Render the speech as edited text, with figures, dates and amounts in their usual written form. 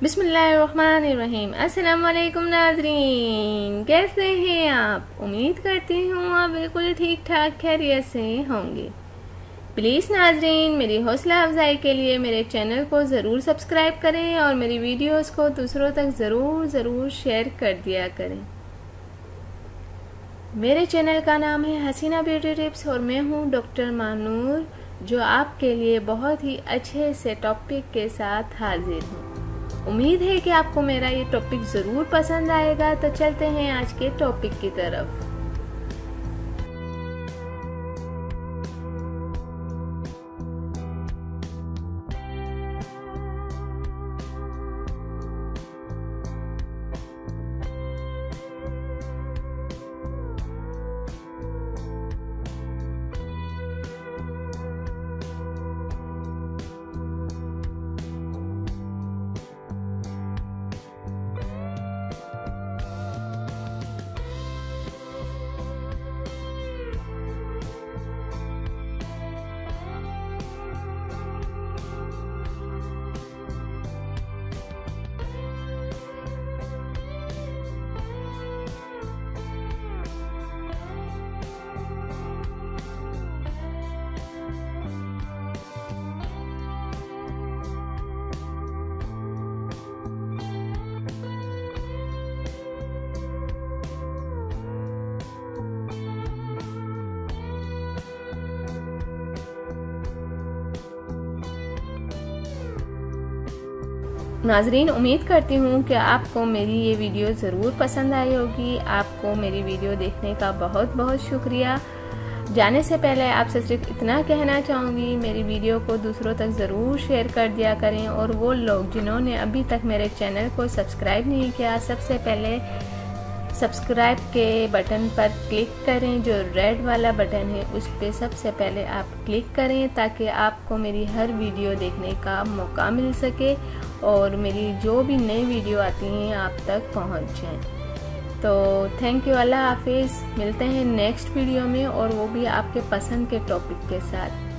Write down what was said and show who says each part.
Speaker 1: बिस्मिल्लाहिर्रहमानिर्रहीम। अस्सलाम वालेकुम नाज़रीन, कैसे हैं आप? उम्मीद करती हूँ आप बिल्कुल ठीक ठाक खैरियत से होंगे। प्लीज़ नाज़रीन, मेरी हौसला अफजाई के लिए मेरे चैनल को ज़रूर सब्सक्राइब करें और मेरी वीडियोस को दूसरों तक ज़रूर शेयर कर दिया करें। मेरे चैनल का नाम है हसीना ब्यूटी टिप्स और मैं हूँ डॉक्टर मानूर, जो आपके लिए बहुत ही अच्छे से टॉपिक के साथ हाजिर हूँ। उम्मीद है कि आपको मेरा ये टॉपिक ज़रूर पसंद आएगा। तो चलते हैं आज के टॉपिक की तरफ। नाजरीन, उम्मीद करती हूँ कि आपको मेरी ये वीडियो ज़रूर पसंद आई होगी। आपको मेरी वीडियो देखने का बहुत बहुत शुक्रिया। जाने से पहले आपसे सिर्फ इतना कहना चाहूँगी, मेरी वीडियो को दूसरों तक ज़रूर शेयर कर दिया करें। और वो लोग जिन्होंने अभी तक मेरे चैनल को सब्सक्राइब नहीं किया, सबसे पहले सब्सक्राइब के बटन पर क्लिक करें। जो रेड वाला बटन है उस पर सबसे पहले आप क्लिक करें, ताकि आपको मेरी हर वीडियो देखने का मौका मिल सके और मेरी जो भी नई वीडियो आती हैं आप तक पहुंच जाएं। तो थैंक यू, अल्लाह हाफिज़। मिलते हैं नेक्स्ट वीडियो में, और वो भी आपके पसंद के टॉपिक के साथ।